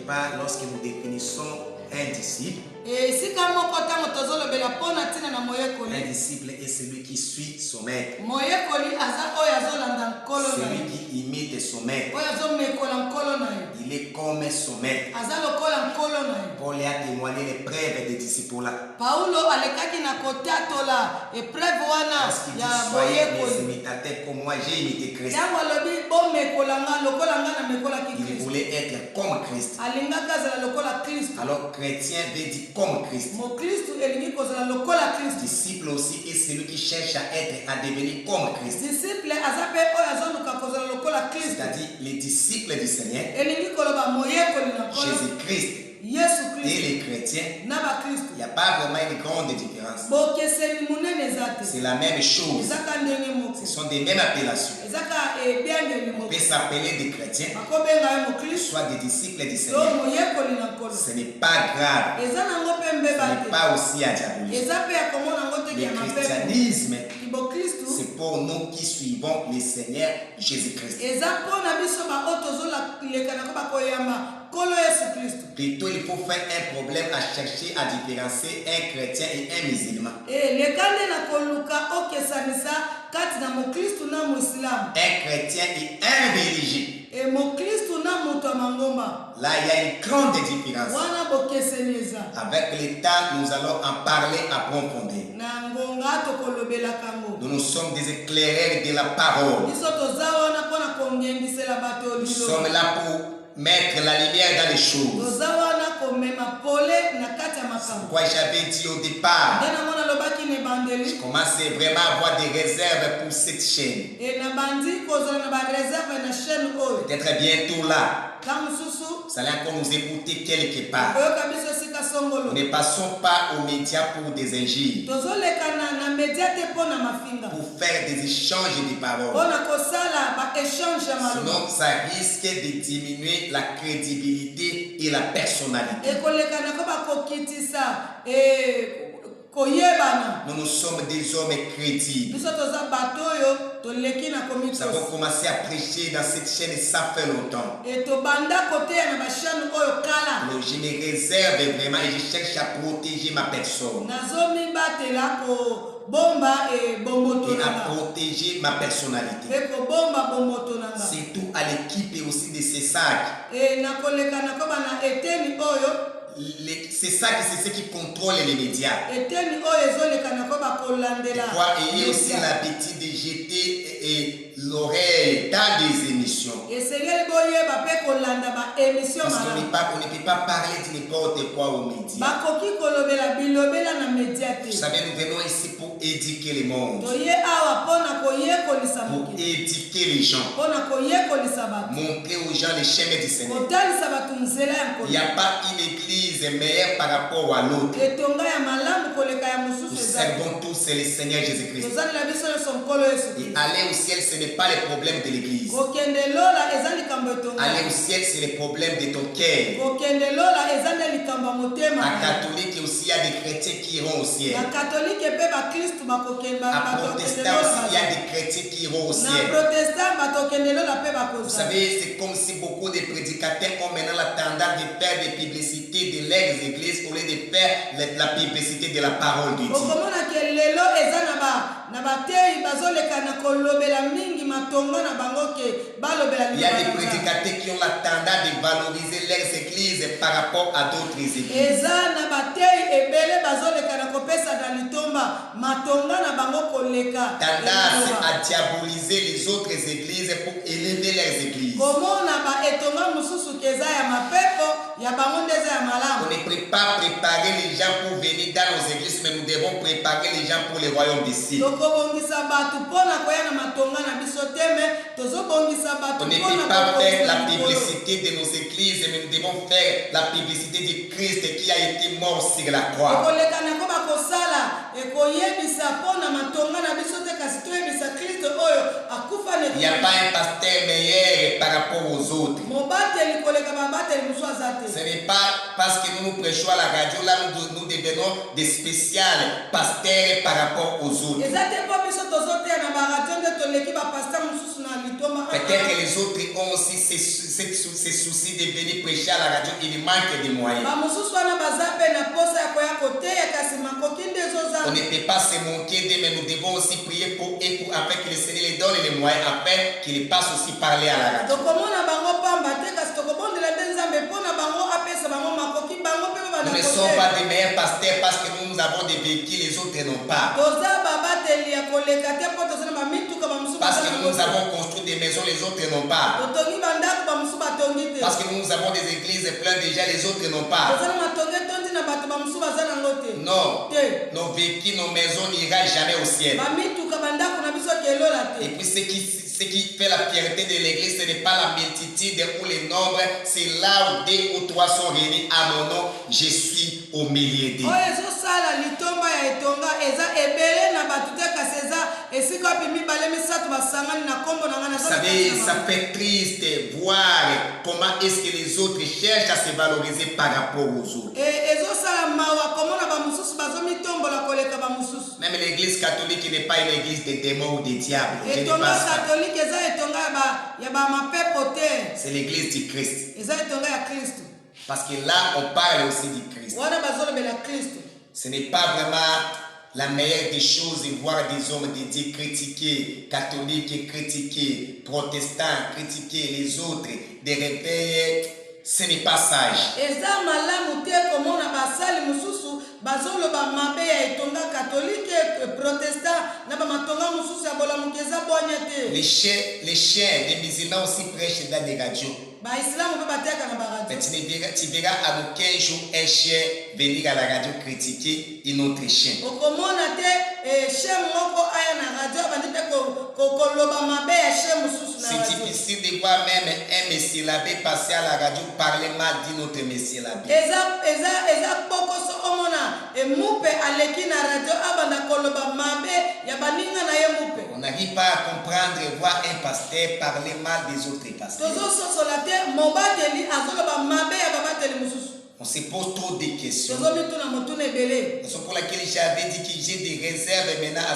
part, lorsque nous définissons un disciple est celui qui suit son maître. Celui qui imite son maître. Il est comme son maître. Paul a témoigné les preuves des disciples là. Lorsqu'il dit soyez mes imitateurs comme moi j'ai imité Christ. Il voulait être comme Christ. Alors chrétien veut dire comme Christ. Disciple aussi est celui qui cherche à devenir comme Christ. C'est-à-dire les disciples du Seigneur, Jésus-Christ et les chrétiens, il n'y a pas vraiment une grande différence. C'est la même chose. Ce sont des mêmes appellations. On peut s'appeler des chrétiens, soit des disciples du Seigneur. Ce n'est pas grave. Ce n'est pas aussi à diaboliser. Le christianisme, c'est pour nous qui suivons le Seigneur Jésus-Christ. Plutôt, il faut faire un problème à chercher à différencier un chrétien et un musulman. Un chrétien et un religieux. Là, il y a une grande différence. Avec le temps, nous allons en parler à profondeur. Nous sommes des éclaireurs de la parole. Nous sommes là pour mettre la lumière dans les choses. C'est pourquoi j'avais dit au départ, je commence vraiment à avoir des réserves pour cette chaîne. Peut-être bientôt là, vous allez encore nous écouter quelque part. Nous ne passons pas aux médias pour des injures, pour faire des échanges de paroles. Sinon, ça risque de diminuer la crédibilité et la personnalité. Nous sommes des hommes crédibles. Nous avons commencé à prêcher dans cette chaîne, ça fait longtemps. Alors je me réserve vraiment et je cherche à protéger ma personne. Et à protéger ma personnalité. Surtout à l'équipe et aussi de ces sacs. C'est ça c'est ce qui contrôle les médias. Et ayez aussi l'habitude de jeter l'oreille dans des émissions. Parce qu'on ne peut pas parler de n'importe quoi aux médias. Vous savez, nous venons ici pour éduquer le monde. Pour éduquer les gens. Montrer aux gens les chemins du Seigneur. Il n'y a pas une église meilleure par rapport à l'autre. Nous servons tous le Seigneur Jésus-Christ. Et aller au ciel, ce n'est pas le problème de l'église. Aller au ciel, c'est le problème de ton cœur. À catholique aussi, il y a des chrétiens qui iront au ciel. À protestant aussi, il y a des chrétiens qui iront au ciel. Vous savez, c'est comme si beaucoup de prédicateurs ont maintenant la tendance de faire des publicités de leurs églises au lieu de faire la publicité de la parole de Dieu. Il y a des prédicateurs qui ont la tendance de valoriser leurs églises par rapport à d'autres églises. Tendance à diaboliser les autres églises pour élever leurs églises. On ne peut pas préparer les gens pour venir dans nos églises, mais nous devons préparer les gens pour le royaume des cieux. On ne peut pas faire la publicité de nos églises, mais nous devons faire la publicité de Christ qui a été mort sur la croix. Il n'y a pas un pasteur meilleur par rapport aux autres. Ce n'est pas parce que nous prêchons à la radio, là nous devenons des spéciales pasteurs par rapport aux autres. Peut-être que les autres ont aussi ces soucis de venir prêcher à la radio, il manque de moyens. On ne peut pas se manquer d'eux, mais nous devons aussi prier pour eux afin que le Seigneur les donne les moyens, afin qu'ils passent aussi parler à la radio. Nous ne sommes pas des meilleurs pasteurs parce que nous avons des véhicules, les autres n'ont pas. Parce que nous avons construit des maisons, les autres n'ont pas. Parce que nous avons des églises pleines déjà, les autres n'ont pas. Non, nos véhicules, nos maisons n'iront jamais au ciel. Et puis ce qui fait la fierté de l'église, ce n'est pas la multitude ou les nombres, c'est là où 2 ou 3 sont réunis à mon nom, je suis au milieu d'eux. Vous savez, ça fait triste voir comment est-ce que les autres cherchent à se valoriser par rapport aux autres. Même l'église catholique n'est pas une église des démons ou des diables. C'est l'église du Christ. Parce que là, on parle aussi du Christ. Ce n'est pas vraiment la meilleure des choses de voir des hommes de Dieu critiquer, catholiques critiquer, protestants critiquer les autres, des réveils. Ce n'est pas sage. Les chiens, les musulmans aussi prêchent dans des radios. Mais tu verras à aucun jour un chien venir à la radio critiquer un autre chien. C'est difficile de voir même un monsieur l'abbé passer à la radio parler mal d'un autre monsieur l'abbé. On n'arrive pas à comprendre et voir un pasteur parler mal des autres pasteurs. On se pose trop de questions. C'est pour laquelle j'avais dit que j'ai des réserves maintenant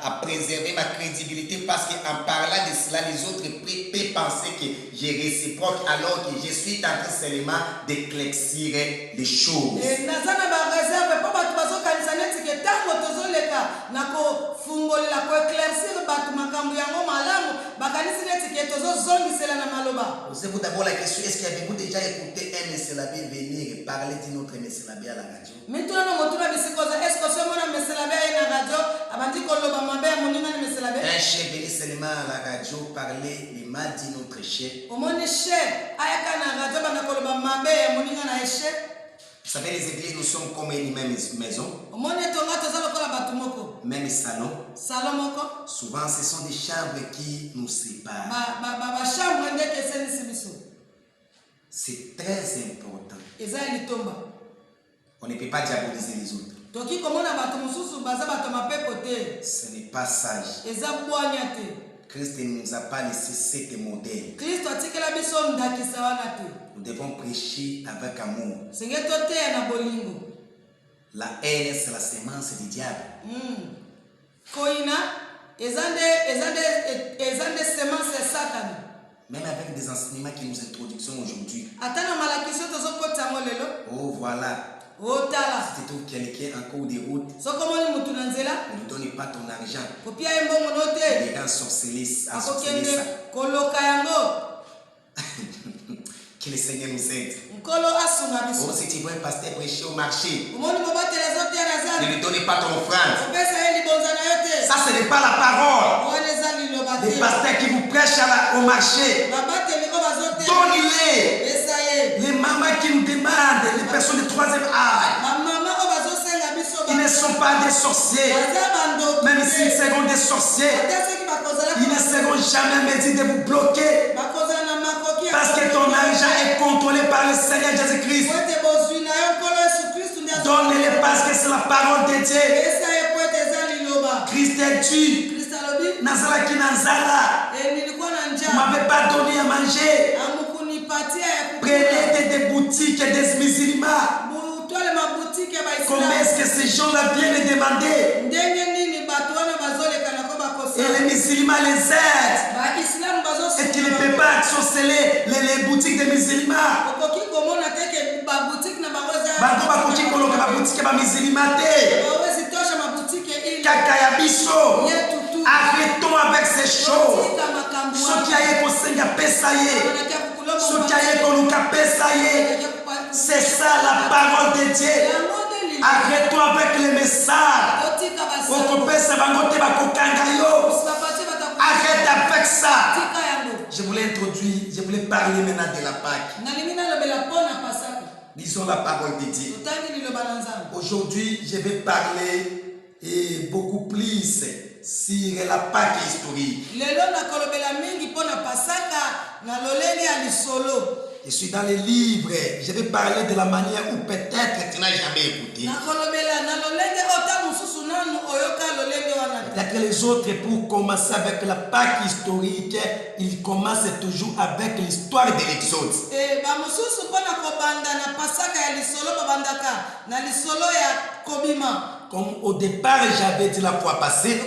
à préserver ma crédibilité, parce qu'en parlant de cela, les autres peuvent penser que je réciproque alors que je suis en train seulement d'éclaircir les choses. Posez-vous d'abord la question, est-ce qu'avez-vous déjà écouté un monsieur l'abbé venir parler d'une autre monsieur l'abbé à la radio? Un chef venait seulement à la radio parler le mal d'un autre chef. Vous savez, les églises, nous sommes comme une même maison, même salon. Souvent, ce sont des chambres qui nous séparent. C'est très important. On ne peut pas diaboliser les autres. Ce n'est pas sage. Christ ne nous a pas laissé cet modèle. Nous devons prêcher avec amour. La haine, c'est la sémence du diable. Même avec des enseignements qui nous introduisent aujourd'hui. Oh voilà. Si tu trouves quelqu'un en cours de route, ne lui donne pas ton argent. Les gens sorcelés ça. Que le Seigneur nous aide. Oh, si tu vois un pasteur prêcher au marché, ne lui donne pas ton offrande. Ça, ce n'est pas la parole. Les pasteurs qui vous prêchent au marché, donnez-les. Les mamans qui nous demandent, les personnes de 3e âge, ils ne sont pas des sorciers. Même s'ils seront des sorciers, ils ne seront jamais médits de vous bloquer. Parce que ton argent est contrôlé par le Seigneur Jésus-Christ. Donne-les parce que c'est la parole de Dieu. Christ est Dieu. Nazalaki Nazala. Vous ne m'avez pas donné à manger. Prenez des boutiques boutiques des musulmans. Comment est-ce que ces gens-là viennent demander? Et les musulmans les aident. Et tu ne peux pas sorceler les boutiques des musulmans. Arrêtons avec ces choses. C'est ça la parole de Dieu. Arrêtons avec les messages. Arrête avec ça. Je voulais parler maintenant de la Pâque. Disons la parole de Dieu. Aujourd'hui, je vais parler beaucoup plus sur la Pâque historique. Je suis dans les livres, je vais parler de la manière où peut-être tu n'as jamais écouté. Peut-être les autres, pour commencer avec la Pâque historique, ils commencent toujours avec l'histoire de l'Exode. Comme au départ j'avais dit la fois passée,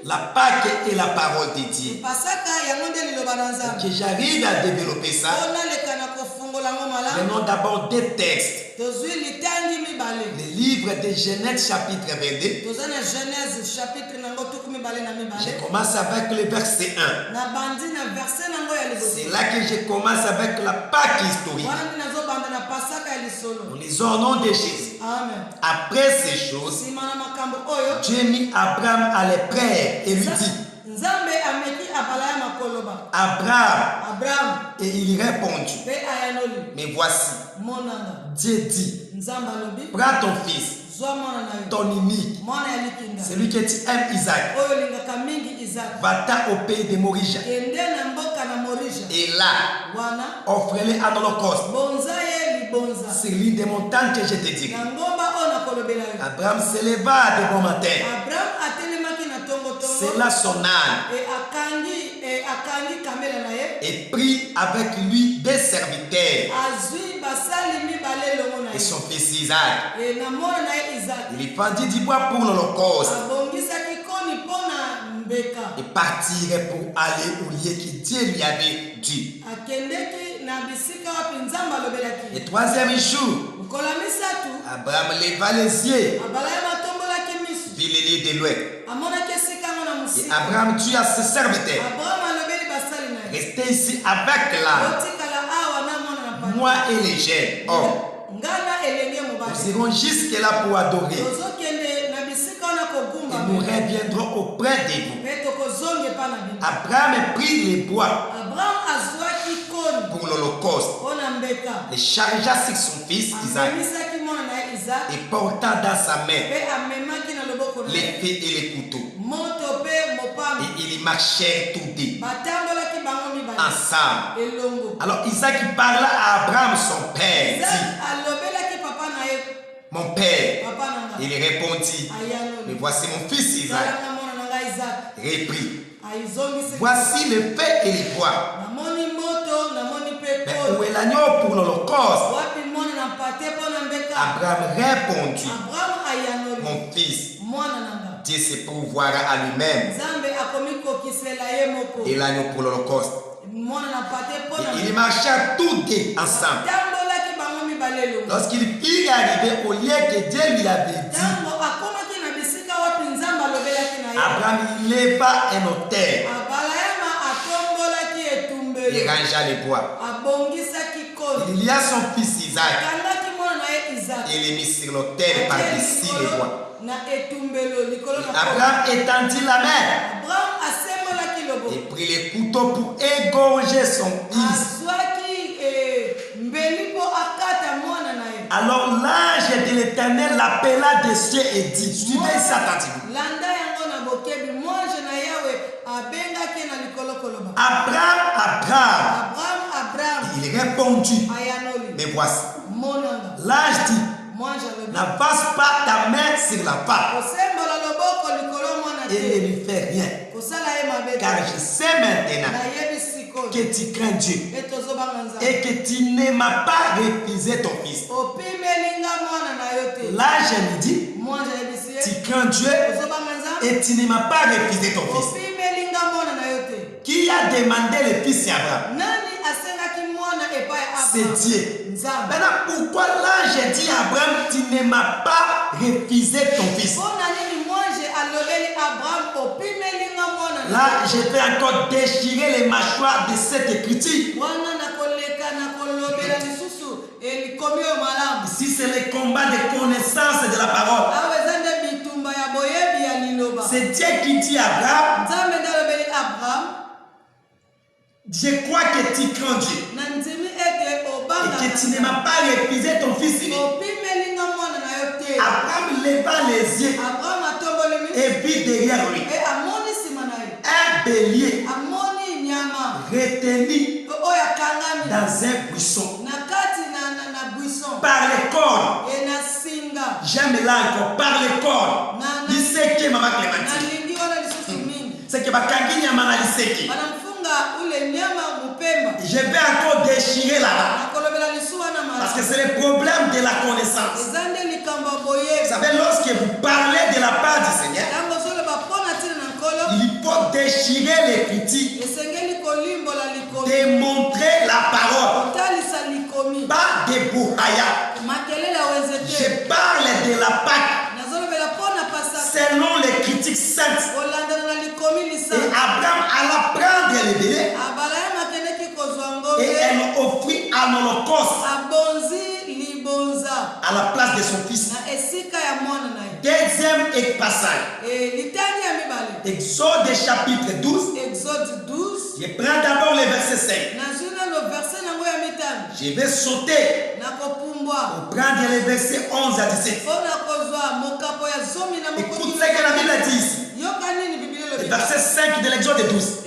la Pâque est la parole de Dieu. Que j'arrive à développer ça, prenons d'abord des textes. Le livre de Genèse chapitre 22. Je commence avec le verset 1. C'est là que je commence avec la Pâque historique. Nous lisons au nom de Jésus. Amen. Après ces choses, Dieu mit Abraham à l'épreuve et lui dit: Abraham, et il répondit: mais voici, Dieu dit, prends ton fils, ton unique, celui que tu aimes, Isaac, va-t'en au pays de Moria, et là, offre-le à l'Holocauste sur l'une des montagnes que je te dirai. Abraham se leva de bon matin, sella son âne et prit avec lui des serviteurs et son fils Isaac. Il lui fendit du bois pour l'Holocauste et partirait pour aller au lieu que Dieu lui avait dit. Le troisième jour, Abraham leva les yeux, vit les lieux de loin. Et Abraham dit à ses serviteurs: restez ici avec l'âne, moi et les jeunes hommes. Nous irons jusque là pour adorer. Et nous reviendrons auprès de vous. Abraham prit les bois pour l'Holocauste et chargea sur son fils Isaac et porta dans sa main l'épée et les couteaux. Et ils marchèrent tous deux ensemble. Alors Isaac parla à Abraham son père, dit: mon père. Il répondit: mais voici mon fils Isaac. Reprit: voici le feu et les bois. Mais où est l'agneau pour l'Holocauste? Abraham répondit: mon fils, Dieu se pourvoira à lui-même et l'agneau pour l'Holocauste. Et ils marchèrent tous deux ensemble. Lorsqu'il fut arrivé au lieu que Dieu lui avait dit, Abraham leva un autel et rangea les bois. Il y a son fils Isaac et il mit sur l'autel par-dessus les bois. Abraham étendit la main et prit les couteaux pour égorger son fils. Alors l'ange de l'Éternel l'appela des cieux et dit: suivez ça attentivement. Abraham, Abraham. Il répondit: mais voici. L'ange dit: n'avance pas ta main sur la femme et ne lui fais rien, car je sais maintenant que tu crains Dieu et que tu ne m'as pas refusé ton fils. Là, je lui dis, tu crains Dieu et tu ne m'as pas refusé ton fils. Qui a demandé le fils à Abraham? C'est Dieu. Maintenant, pourquoi là j'ai dit à Abraham, tu ne m'as pas refusé ton fils? Là, je vais encore déchirer les mâchoires de cette écriture. Ici, c'est le combat de connaissance de la parole. C'est Dieu qui dit à Abraham, je crois que tu crains Dieu et que tu ne m'as pas refusé ton fils unique. Abraham leva les yeux et vit derrière lui un bélier retenu dans un buisson par les cornes. J'aime là encore par les cornes. Liseki maman Clémentine. C'est que bakangi nyama na liseki. Je vais encore déchirer là-bas. Parce que c'est le problème de la connaissance. Vous savez, lorsque vous parlez de la part du Seigneur, il faut déchirer l'écriture, démontrer la parole, pas de bouhaya. Je parle de la Pâque selon les critiques saintes. Et Abraham alla prendre le bélier et elle offrit un holocauste à la place de son fils. Deuxième passage. Exode chapitre 12. Je prends d'abord le verset 5. Je vais sauter pour prendre les versets 11 à 17. Écoute ce que la Bible dit ici. Le verset 5 de l'Exode 12.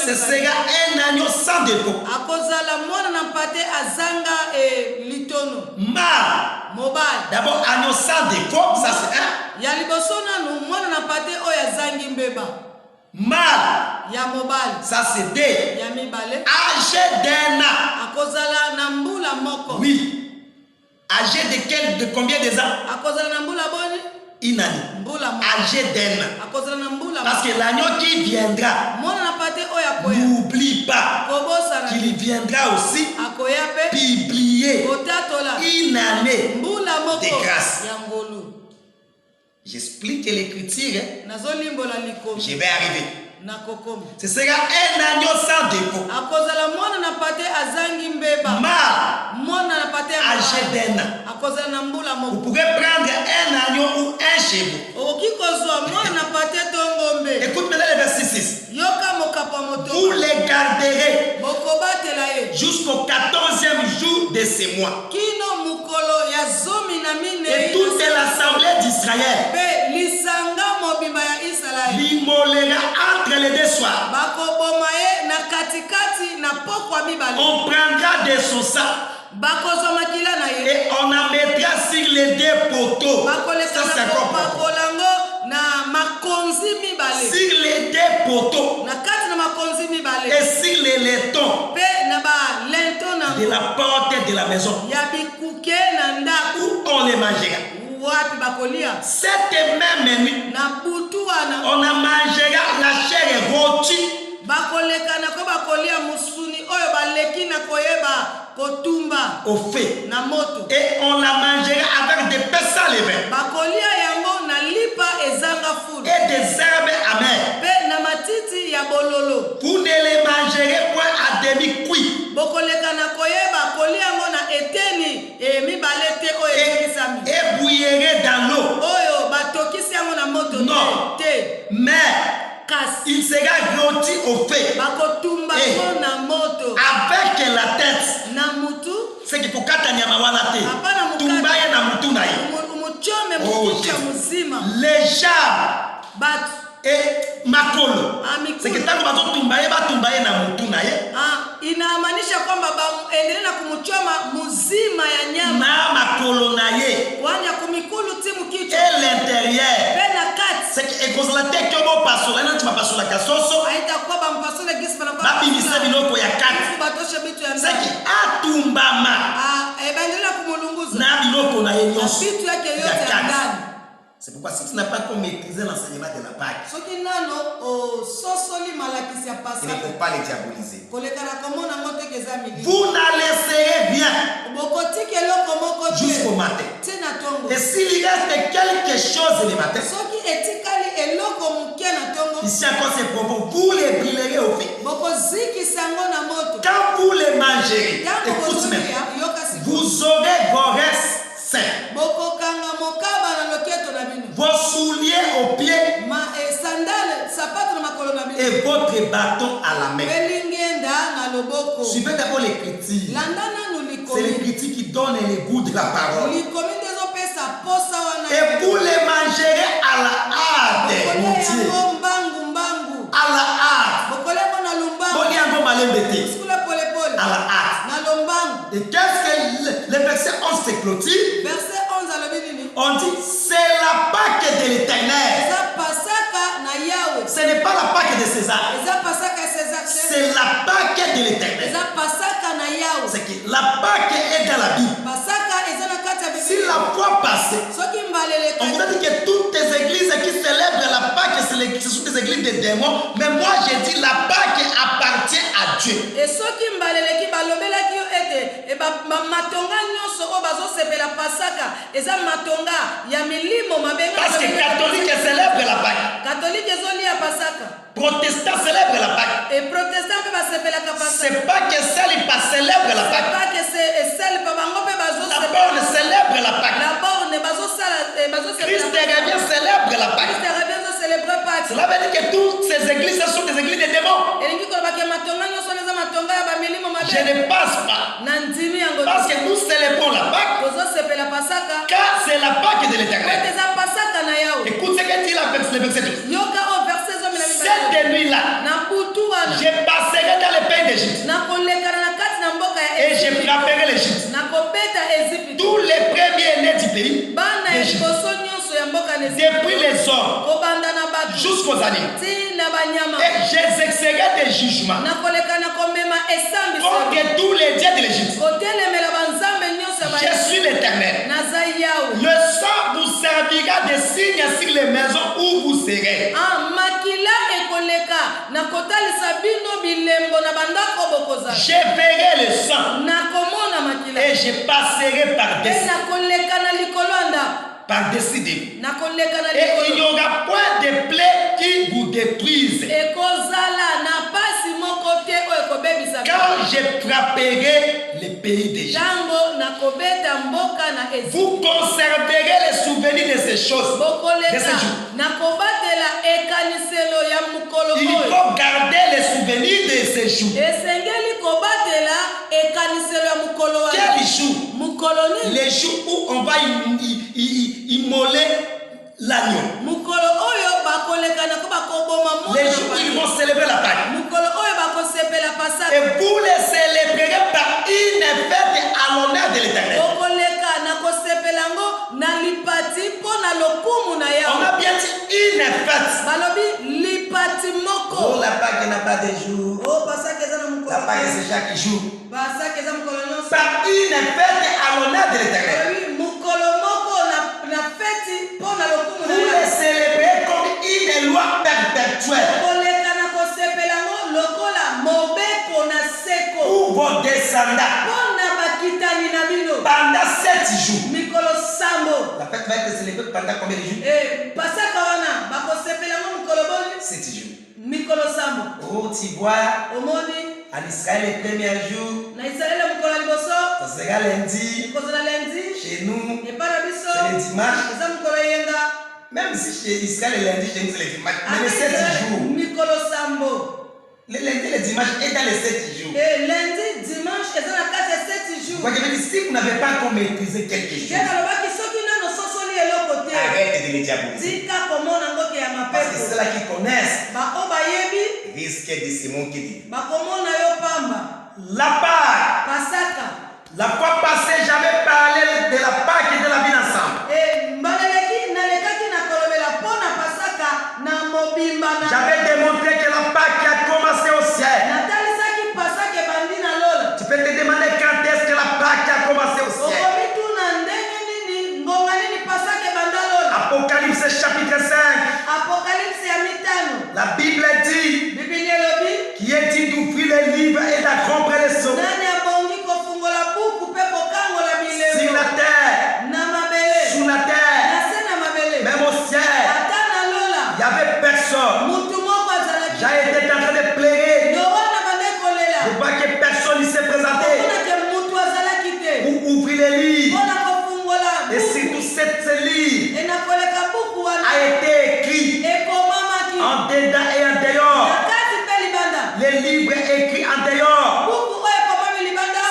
Ce sera un agneau sans défaut. Mâle. D'abord, agneau sans défaut, ça c'est un. Mâle. Ça c'est deux. Âgé d'un an. Oui. Âgé de combien de ans? Une année. Âgé d'un an. Parce que l'agneau qui viendra, n'oublie pas qu'il viendra aussi publier une année de grâce. J'explique l'écriture. Je vais arriver. Ce sera un agneau sans défaut. Mâle. Âgé d'un an. Vous pouvez prendre un agneau ou un chevreau. Écoute maintenant le verset 6. Vous les garderez jusqu'au 14e jour de ces mois. Et toute l'assemblée d'Israël l'immolera entre les deux soirs. On prendra de son sang et on en mettra sur les deux poteaux. Ça c'est encore sur les deux poteaux et sur les laitons de la porte de la maison où on les mangera. Cette même nuit, on en mangera la chair rôtie au feu et on la mangera avec des pains sans levain et des herbes amères. Vous ne les mangerez point à demi-cuit et bouillerez dans l'eau. Non, mais il sera rôti au feu et avec la tête. C'est que kukata nyama wana te. Tumbaye na mutu na ye. Les jambes et makolo. C'est que tangu bazo tumbaye na mutu na ye. Inamaanisha kwamba endelea kumchoma mzima ya nyama na makolo na ye. Wanya kumikulu timu kichwa. Et l'intérieur. Pena kati. C'est que ekozala te kyobo pasola na tima pasola kasoso. Haitakuwa bampasola gisi bana kwa. Babi misebilo C'est pourquoi si tu n'as pas encore maîtrisé l'enseignement de la Pâque, il ne faut pas les diaboliser. Vous la laisserez bien jusqu'au matin. Et s'il reste quelque chose le matin, ici encore c'est propos, vous les brûlerez au feu. Quand vous les mangerez, écoute même, vous aurez vos restes sains. Vos souliers aux pieds et votre bâton à la main. Suivez d'abord l'écriture. C'est l'écriture qui donne le goût de la parole. Et vous les mangerez à la hâte, mon Dieu. À la hâte. À la hâte. Et qu'est-ce que le verset 11 se clôture? On dit c'est la Pâque de l'Éternel. Ce n'est pas la Pâque de César. C'est la Pâque de l'Éternel. C'est que la Pâque est dans la Bible. Si la fois passée, on vous a dit que toutes les églises qui célèbrent la Pâque, ce sont des églises de démons. Mais moi, j'ai dit la Pâque appartient à Dieu. Parce que catholique célèbre la Pâque. Protestant célèbre la Pâque. C'est pas que celle pas célèbre la Pâque. La borne célèbre la Pâque. Christ revient célèbre la Pâque. Cela veut dire que toutes ces églises sont des églises de démons. Je ne passe pas. Parce que nous célébrons la Pâque. Car c'est la Pâque de l'Éternel. Écoute ce que dit le verset 12. Cette nuit-là, je passerai dans le pays d'Égypte et je frapperai l'Égypte. Tous les premiers-nés du pays d'Égypte, depuis les hommes jusqu'aux animaux, et j'exercerai des jugements contre tous les dieux de l'Égypte. Je suis l'Éternel. Le sang vous servira de signe sur les maisons où vous serez. Je verrai le sang et je passerai par-dessus. Par-dessus de vous. Et il n'y aura point de plaie qui vous détruise. Quand je frapperai le pays d'Égypte, vous conserverez les souvenirs de ces choses, de ces jours. Il faut garder les souvenirs de ces jours. Quel jour? Les jours où on va immoler l'agneau. Les jours où ils vont célébrer la Pâque. Et vous les célébrerez par une fête à l'honneur de l'Éternel. On a bien dit une fête. Oh, la Pâque n'a pas de jour. La Pâque c'est chaque jour. Par une fête à l'honneur de l'Éternel. Vous les célébrez comme une loi perpétuelle. Pour vos descendants. Pendant 7 jours. La fête va être célébrée pendant combien de jours? 7 jours. Oh, tu vois, en Israël, les premiers jours, ça sera lundi. Chez nous, c'est le dimanche. Même si chez Israël, le lundi, chez nous, c'est le dimanche. Mais les 7 jours. Le lundi, le dimanche est dans les 7 jours. Moi, je veux dire, si vous n'avez pas encore maîtrisé quelque chose, arrête de les diaboliser. Parce que ceux-là qui connaissent risquent de se moquer. La Pâque. La fois passée, j'avais parlé de la Pâque et de la vie ensemble. J'avais démontré que la Pâque a commencé au ciel. Tu peux te demander quand est-ce que la Pâque a commencé au ciel. Apocalypse dit qui est dit d'ouvrir les livres et d'agrandir les sceaux sur la terre, sous la terre, même au ciel. Il n'y avait personne. J'ai été en train de pleurer. Je vois que personne ne s'est présenté pour ouvrir les livres. Et surtout ce livre a été écrit en dedans et en dehors. Les livres écrits en dehors,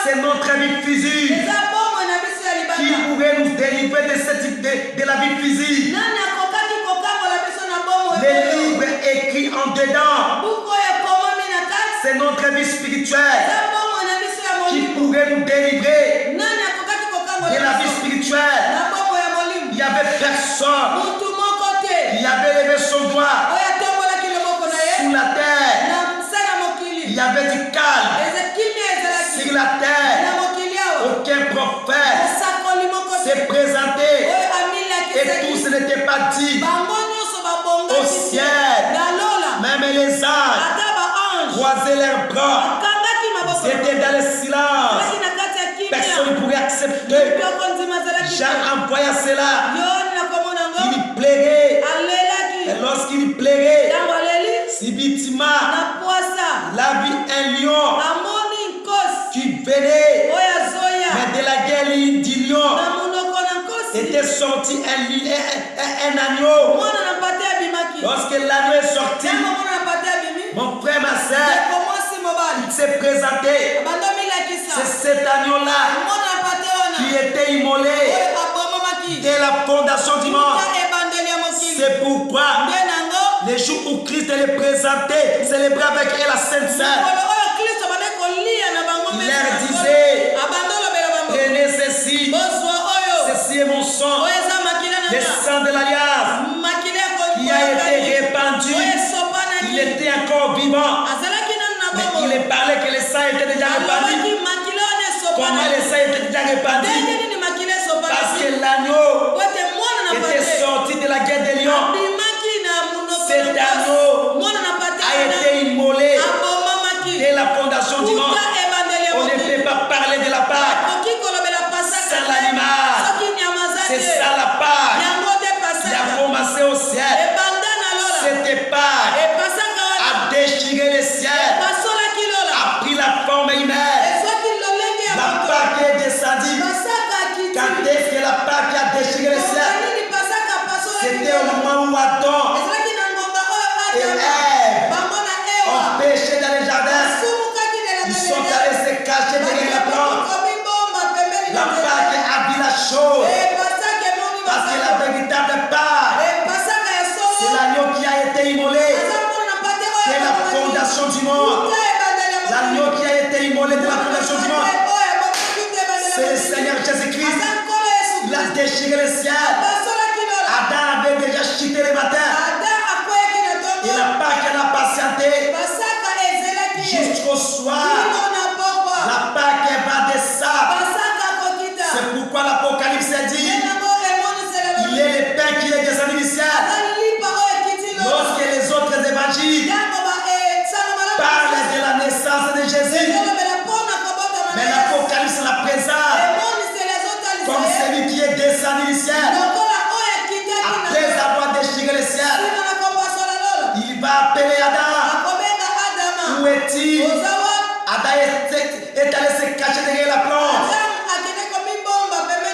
c'est notre vie physique qui pourrait nous délivrer de la vie physique. Les livres écrits en dedans, c'est notre vie spirituelle qui pourrait nous délivrer de la vie spirituelle. Il n'y avait personne qui avait levé son doigt sous la terre. Il y avait du calme sur la terre. Aucun prophète s'est présenté et tout ce n'était pas dit au ciel. Même les anges croisaient leurs bras. C'était dans le silence. Personne ne pourrait accepter. Jean envoya cela. Il plairait. Et lorsqu'il plairait, subitement, la vie un lion qui venait. Mais de la gueule du lion était sorti un agneau. Lorsque l'agneau est sorti, mon frère, ma soeur, il s'est présenté. C'est cet agneau-là qui était immolé dès la fondation du monde. C'est pourquoi les jours où Christ est présenté, célébrer avec elle la Sainte Seine, il leur disait, prenez ceci, ceci est mon sang, le sang de l'alliance qui a été répandu. Il était encore vivant, mais il parlait que le sang était déjà répandu. Comment le sang était déjà répandu? Parce que l'agneau était sorti de la guerre des lions. Cet agneau a été immolé dès la fondation du monde. On ne peut pas parler de la Pâque sans l'animal. C'est ça la Pâque qui a commencé au ciel. Cette Pâque a déchiré le ciel, a pris la forme humaine. La Pâque est descendue. Quand est-ce que la Pâque a déchiré le ciel? C'était au moment où Adam et Ève ont péché dans le jardin. Ils sont allés se cacher derrière la plante. La Pâque a dit la chose. Parce que la véritable Pâque, c'est l'agneau qui a été immolé. C'est la fondation du monde. L'agneau qui a été immolé de la fondation du monde, c'est le Seigneur Jésus-Christ. Il a déchiré le ciel. Adam avait déjà chuté le matin. Et la Pâque a patienté jusqu'au soir. La Pâque va descendre. C'est pourquoi l'Apocalypse dit, il est le pain qui est descendu du ciel. Lorsque les autres évangiles parlent de la naissance de Jésus, mais l'Apocalypse la présente comme celui qui est descendu du ciel. Après avoir déchiré le ciel, il va appeler Adam. Où est-il? Adam est allé se cacher derrière la plante.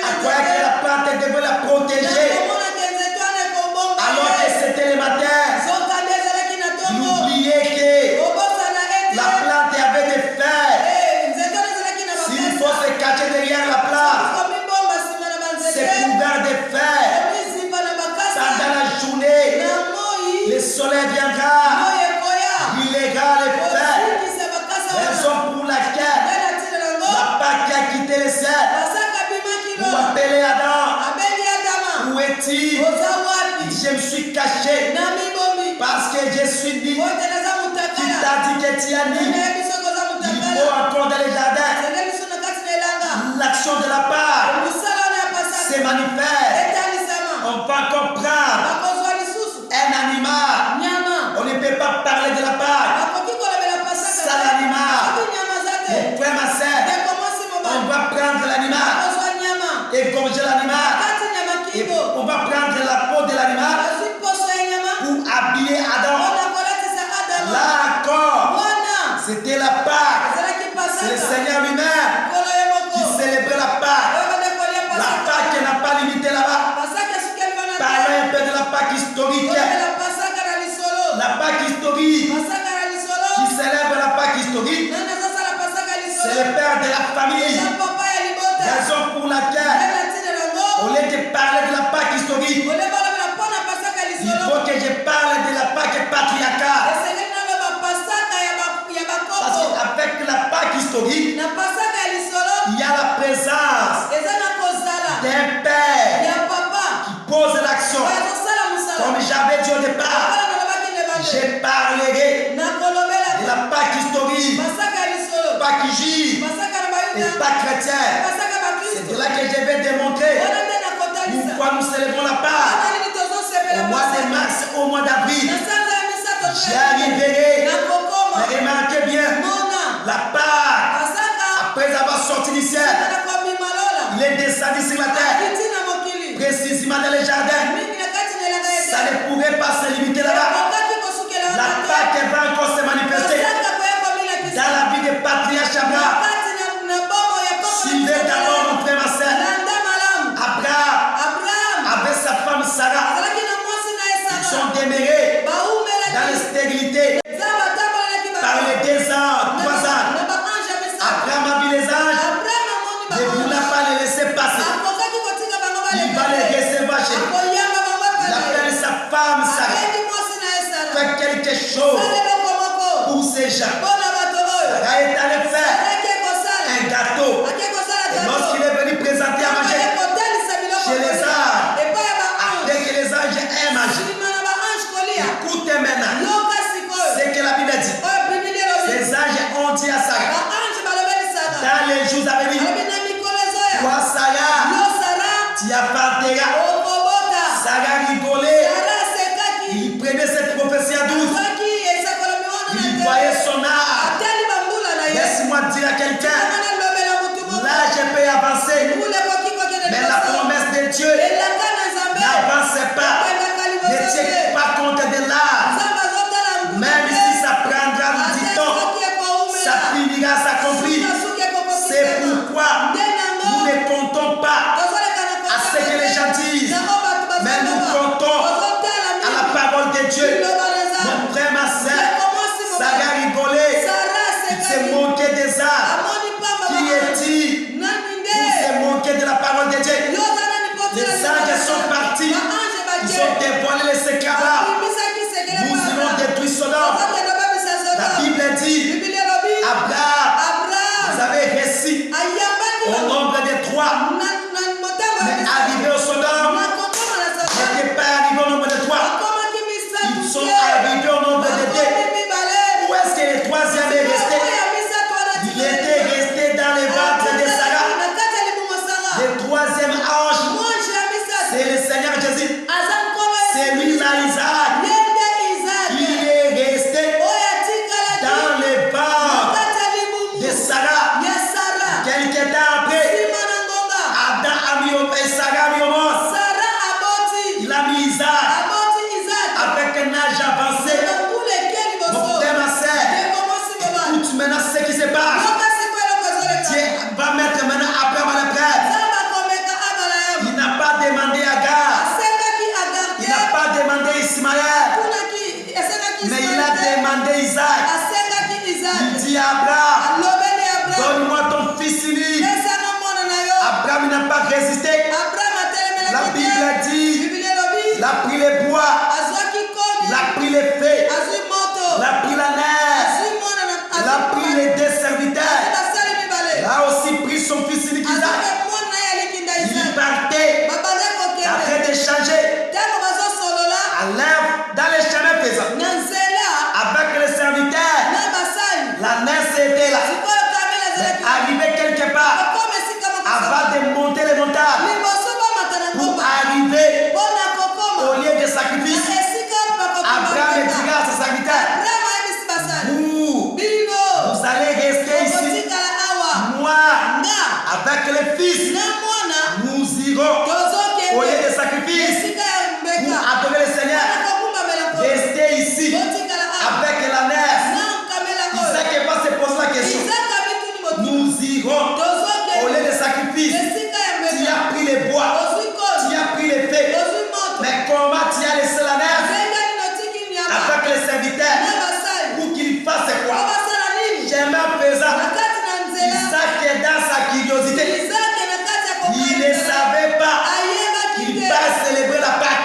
À croire que la plante devait la protéger. Alors que c'était le matin, il oubliait que la plante avait des feuilles. S'il faut se cacher derrière la plante, c'est couvert de feuilles. Pendant la journée, le soleil viendra, brûlera les feuilles. Raison pour laquelle la Pâque a quitté le ciel pour appeler Adam. Où est-il? Il dit, je me suis caché parce que je suis dit. Qui t'a dit que tu as dit? Il faut encore dans les jardins. L'action de la Pâque se manifeste. On va comprendre un animal. On ne peut pas parler de la égorger l'animal. Et on va prendre la peau de l'animal pour habiller Adam. Là encore, c'était la Pâque. C'est le Seigneur lui-même qui célébrait la Pâque. La Pâque n'a pas limité là-bas. Parlons un peu de la Pâque historique. La Pâque historique, qui célèbre la Pâque historique, c'est le père de la famille. Raison pour laquelle, au lieu de parler de la Pâque historique, il faut que je parle de la Pâque patriarcale. Parce qu'avec la Pâque historique, il y a la présence d'un père qui pose l'action. Comme j'avais dit au départ, je parlerai de la Pâque historique, Pâque juive et Pâque chrétienne. C'est de là que je vais démontrer pourquoi nous célébrons la Pâque au mois de mars, au mois d'avril. J'y arriverai. Mais remarquez bien, la Pâque, après avoir sorti du ciel, il est descendu sur la terre, précisément dans les jardins. Ça ne pourrait pas se limiter là-bas. La Pâque va encore se manifester dans la vie de patriarche Abraham. Suivez d'abord mon frère, ma soeur. Abraham, avec sa femme Sarah, ils sont demeurés dans la stérilité par les 2 ans, 3 ans. Abraham a vu les anges, ne voulant pas les laisser passer. Il va les recevoir chez lui. Il appelle sa femme Sarah. Fait quelque chose pour ces gens. Sarah est allé faire un gâteau. Et lorsqu'il est venu présenter à manger chez les anges, après que les anges aient mangé, écoutez maintenant ce que la Bible dit. Les anges ont dit à Sarah, dans les jours à venir, toi Sarah, tu appartiendras. Sarah rigolait. Il prenait cette prophétie à 12. Il voyait son âge. Laisse-moi dire à quelqu'un, là je peux avancer. Mais la promesse de Dieu n'avance pas. Ne tiens pas compte de l'âge. Même si ça prendra du temps, ça finira s'accomplir. C'est pourquoi nous ne comptons pas à ce que les gens disent, mais nous comptons à la parole de Dieu. Mon frère, ma soeur, Sarah rigolait. Il se moquait des âmes. Qui est-il pour se moquer de la parole de Dieu? Les anges sont partis. Ils ont dévoilé les secrets. Nous irons détruire Sodome. La Bible dit, Abraham, vous avez réussi au nombre de 3. Mais arrivé au Sodome, n'était pas arrivé au nombre de 3. Ils sont arrivés au nombre de 2. Où est-ce que le 3e est resté? Il était resté dans les ventres de Sarah. Le 3e ange, c'est le Seigneur Jésus. C'est lui-là, Isaac. Il est resté dans les ventres de Sarah. Quelques temps après, Adam a mis au et Sarah a mis au monde. Il a mis Isaac avec un âge avancé. Mon frère, ma soeur, écoute maintenant ce qui se passe. Dieu va mettre maintenant Abraham à l'épreuve. Il n'a pas demandé Agar. Il n'a pas demandé Ismaël. Mais il a demandé Isaac. Il dit à Abraham, donne-moi ton fils unique. Abraham n'a pas résisté. La Bible dit, il a pris les bois, il a pris les fées, il a pris la neige, il a pris les 2 serviteurs. Il a aussi pris son fils unique Isaac. Il partait afin d'échanger dans les chemins faisants avec les serviteurs. La neige était là. Mais arrivé quelque part avant de monter les montagnes pour arriver au lieu de sacrifice, Abraham dira à ses serviteurs, vous allez rester ici. Moi, avec les fils, nous irons au lieu de sacrifice pour adorer le Seigneur. Restez ici avec la nerf. Isaac va se poser la question. Nous irons au lieu de sacrifice. Tu as pris les bois, tu as pris les fées. Mais comment tu as laissé la nerf avec les serviteurs pour qu'ils fassent quoi? Chemin faisant, Isaac est dans sa curiosité. Il ne savait pas qu'il va célébrer la Pâque.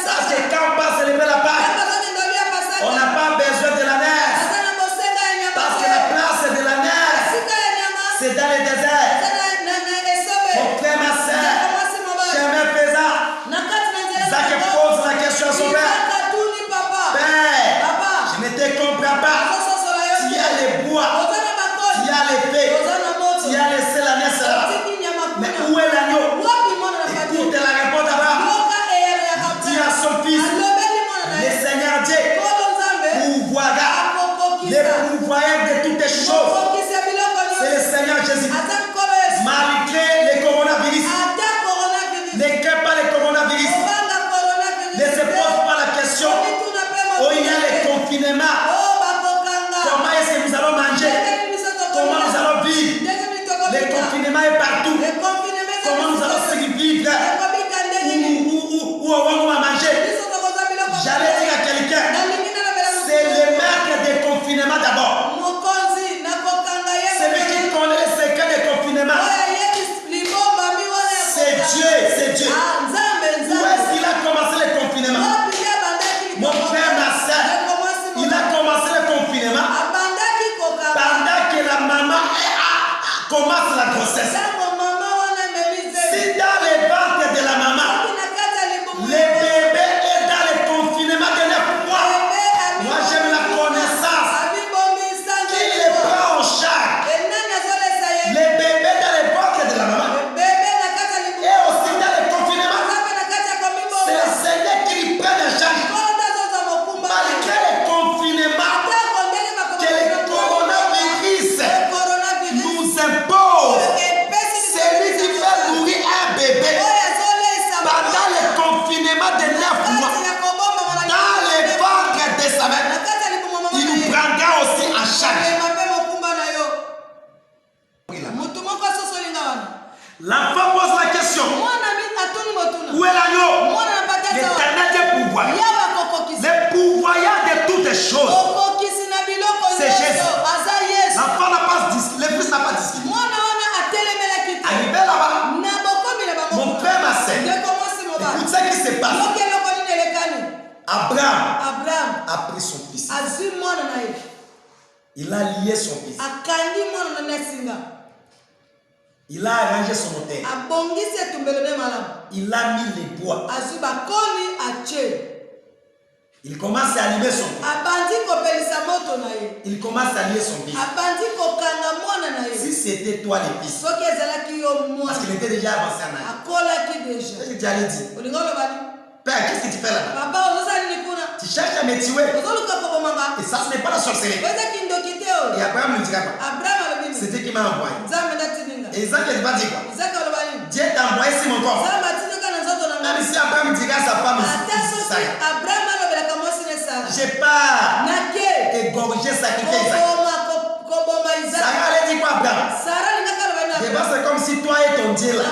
Parce que quand on va célébrer la Pâque, on n'a pas besoin de la nerf. Parce que la place de la nerf, c'est dans le désert. Mon frère, ma soeur, chemin faisant, Isaac pose la question à son père. Père, je ne te comprends pas. Tu as les bois, tu as les fées, tu as laissé la nerf là. Mais où est l'agneau? Écoute la réponse d'abord. Dis à son fils, le Seigneur Dieu pourvoira, le pourvoyeur de toutes les choses. C'est le Seigneur Jésus. Malgré le coronavirus, ne crains pas le coronavirus. Ne se pose pas la question. Oh, il y a le confinement. Comment est-ce que nous allons manger? Comment nous allons vivre? Le confinement est partout. Comment nous allons survivre? Où on va manger? J'allais dire à quelqu'un, c'est le maître des confinements d'abord. Celui qui connaît le secret des confinements. C'est Dieu, c'est Dieu. Où est-ce qu'il a commencé le confinement? Mon frère, ma soeur, il a commencé le confinement pendant que la maman commence la grossesse. Si dans les ventres de la maman, le bébé est dans le confinement de 9 mois, moi j'aime la connaissance. Qui les prend en charge? Le bébé dans les ventres de la maman et aussi dans le confinement. C'est le Seigneur qui les prend en charge. Malgré le confinement que le coronavirus nous impose, c'est lui qui fait nourrir un bébé pendant le confinement de 9 mois. Dans les ventres de sa mère, il nous prendra aussi en charge. L'enfant pose la question. Où est l'agneau? L'Éternel est pourvoyeur. Le pourvoyeur de toutes les choses. C'est Jésus. L'enfant n'a pas discuté. Le fils n'a pas discuté. Arrivé là-bas, mon frère, ma soeur, écoute ce qui se passe. Abraham a pris son fils. Il a lié son fils. Il a arrangé son hôtel. Il a mis les bois. Il commence à allumer son fils. Il commence à lier son fils. Si c'était toi le fils, parce qu'il était déjà avancé en âge, qu'est-ce que tu allais dire? Père, qu'est-ce que tu fais là-bas? Tu cherches à me tuer. Et ça, ce n'est pas la sorcellerie. Et Abraham ne dira pas. C'était qui m'a envoyé. Et Isaac ne va dire quoi? Dieu t'a envoyé sur mon corps. Même si Abraham dira à sa femme, j'ai pas égorgé, sacrifié Isaac. Sarah allait dire quoi, Abraham? C'est comme si toi et ton Dieu là,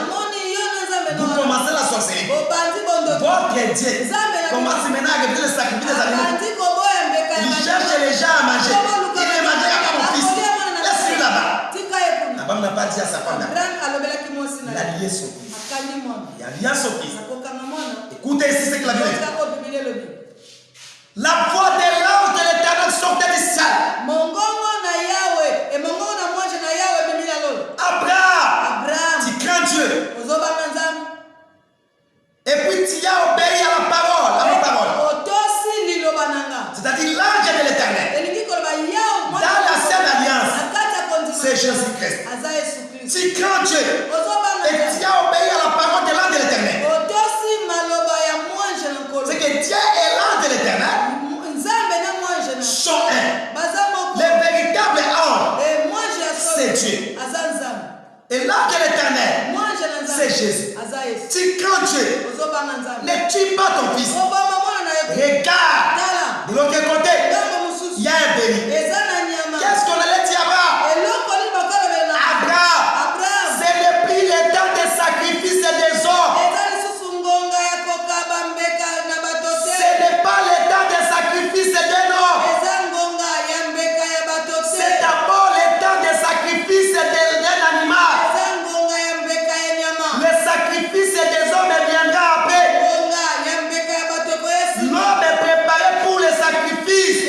vous commencez la sorcellerie. Votre Dieu commence maintenant à révéler le sacrifice des animaux. Il cherche les gens à manger. Il ne mangera pas mon fils. Laisse-le là-bas. Abraham n'a pas dit à sa femme. Il a lié son fils. Il a lié son fils. Écoutez ici ce qu'il a dit. La voix de l'ange de l'Éternel sortait du ciel. Abraham, tu crains Dieu. Et puis tu as obéi à la parole, à ma parole. C'est-à-dire l'ange de l'Éternel. Dans la Sainte Alliance, c'est Jésus-Christ. Tu crains Dieu. Et tu as obéi à la parole de l'ange de l'Éternel. C'est que Dieu et l'ange de l'Éternel sont un. Le véritable ange, c'est Dieu. Et l'ange de l'Éternel c'est Jésus. Tu crains Dieu. Ne tue pas ton fils. Regarde. De l'autre côté, il y a un béni. Qu'est-ce qu'on allait dire à Abraham? C'est depuis le temps des sacrifices des hommes. Ce n'est pas le temps des sacrifices d'un homme. C'est d'abord le temps des sacrifices d'un animal. Le sacrifice des hommes viendra après. L'homme est préparé pour le sacrifice.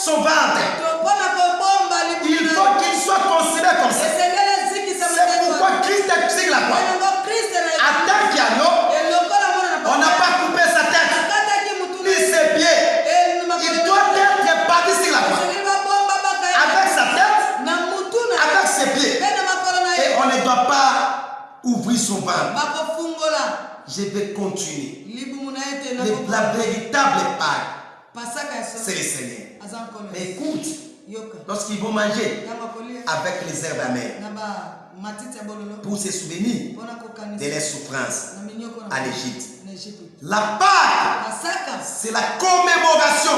son ventre, il faut qu'il soit considéré comme ça. C'est pourquoi Christ est sur la croix. En tant qu'agneau, on n'a pas coupé sa tête ni ses pieds. Il doit être parti sur la croix. Avec sa tête, avec ses pieds. Et on ne doit pas ouvrir son ventre. Je vais continuer. La véritable Pâque, c'est le Seigneur. Mais écoute, lorsqu'ils vont manger avec les herbes amères, pour se souvenir de leurs souffrances en Égypte. La Pâque, c'est la commémoration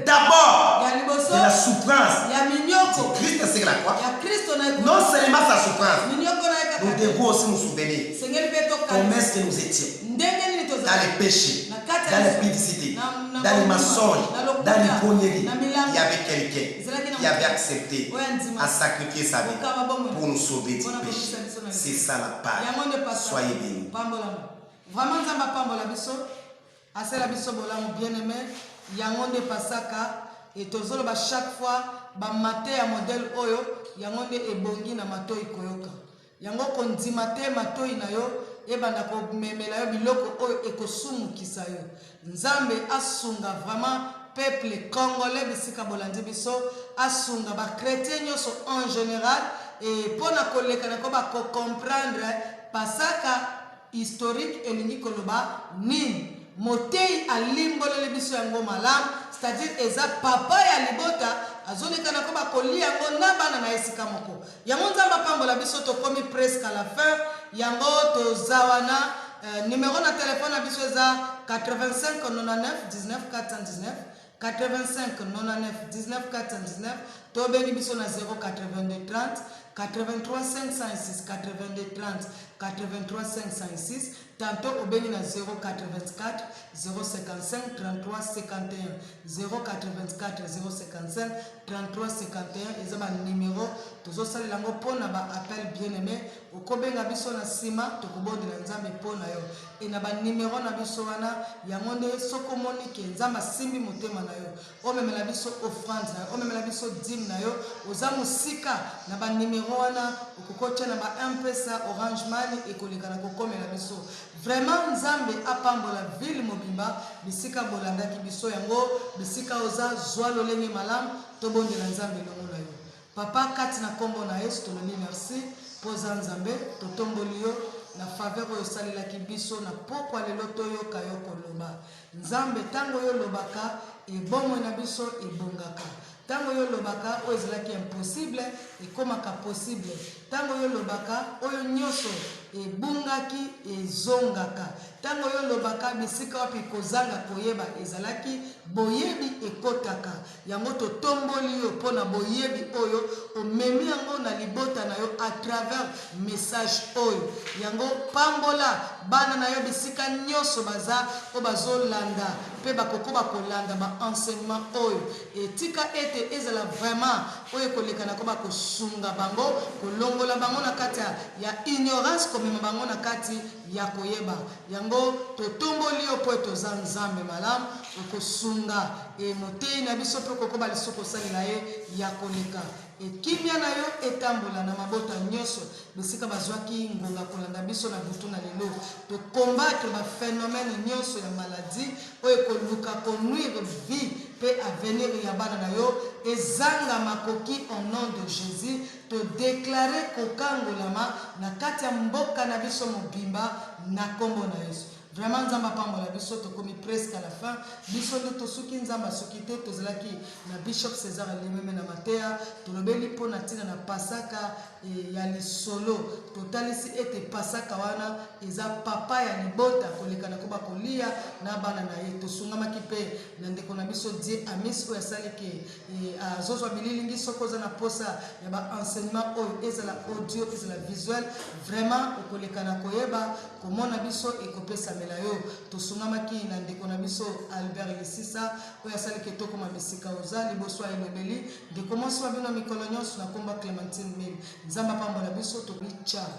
d'abord de la souffrance de Christ sur la croix. Non seulement sa souffrance, nous devons aussi nous souvenir comment est-ce que nous étions dans les péchés, dans les publicités, dans les mensonges, dans les conneries. Il y avait quelqu'un qui avait accepté à sacrifier sa vie pour nous sauver du péché. C'est ça la Pâque. Soyez bénis. Vraiment, ça m'a pas la biso. Assez la biso bolam bien aimé. Yangonde pasaka et tozolo ba chaque fois ba maté à modèle oyo yangonde ebongi na matoi koyoka. Yango kondi maté matoi na yo e banda ko memela yo biloko oyo ekosumu kisayo. Nzambe asunga vraiment peuple congolais bisika bolandi biso asunga ba chrétien nyoso en général et pona koleka na ko ba comprendre pasaka historique elingi koloba nini motei alimbolele biso yango malamu, c'est-à-dire eza papa ya libota azolekana ko bakolia yango na bana na esika moko yango nzamba pambola biso tokomi presque à la fin yango tozawana numéro na téléphone na biso eza 85 99 19 419 85 99 19 419 tobengi biso na 082 30 83 506 82 30 83 506 tantôt au béni na 084 055 33 51 084 055 33 51 ezaba numéro tozo sali lango pona ba appel bien aimé okobenga biso na sima tokobondela nzambe pona yo et na ba numéro na biso wana yango nde soko monike nzamba simbi motema na yo omemela biso offrande na yo omemela biso dîme na yo oza musika na ba numéro wana okokotia na ba M-Pesa Orange Money ekoleka na kokomela biso vraiment nzambe apambola ville mobimba bisika bolandaki biso yango bisika oza zwa lolenge malamu tobondela nzambe longo na yo papa kati na kombo na Yesu tolobi merci poza nzambe totomboli yo na faveur oyo salelaki biso na pokwa lelo toyoka yo koloba nzambe tango yo lobaka ebomoi na biso ebongaka tango yo lobaka oyo ezalaki impossible ekomaka possible tango yo lobaka oyo nyonso ebungaki ezongaka tango yo lobaka bisika wapi kozanga koyeba ezalaki boyebi ekotaka yango totomboli yo mpona boyebi oyo omemi yango na libota na yo à travers message oyo yango pambola bana na yo bisika nyonso baza o bazolanda mpe bakokoba kolanda ba enseignement oyo etika ete ezala vraiment oyo kolekana ko bakosunga bango kolongola bango na kati ya ignorance komema bango na kati ya koyeba yango totomboli yo po toza nzambe malamu okosunga motei na biso mpe kokoba lisoko salela ye ya koleka ekimia na yo etambola na mabota nyonso bisika bazwaki ngonga kolanda biso na butu na lelo tokombattre baphénomène nyonso ya maladie oyo ekoluka konuire vie mpe avenir ya bana na yo ezanga makoki au nom de Jésus todéclare kokangolama na kati ya mboka na biso mobimba na kombo na Yesu. Vraiment nzamba pambola biso tokomi presque à la fin biso nde tosuki nzamba soki te tozalaki na Bishop César Lememe na Matea tolobeli mpo na ntina na pasaka ya lisolo totalisi ete pasaka wana eza papa ya libota kolekana ko bakolia na bana na ye tosungamaki mpe na ndeko na biso die amis oyo asaliki azozwa bililingi soko oza na posa ya baenseignement oyo ezala audio ezala visuel vraiment okolekana koyeba komona biso ekopesa mela yo tosungamaki na ndeko na biso Albert Lisisa oyo asaliki tokoma bisika oza liboso elobeli ndeko mosi wa bino mikolo nyonso na komba Clémentine Mil nzamba pambola biso tobi ciao.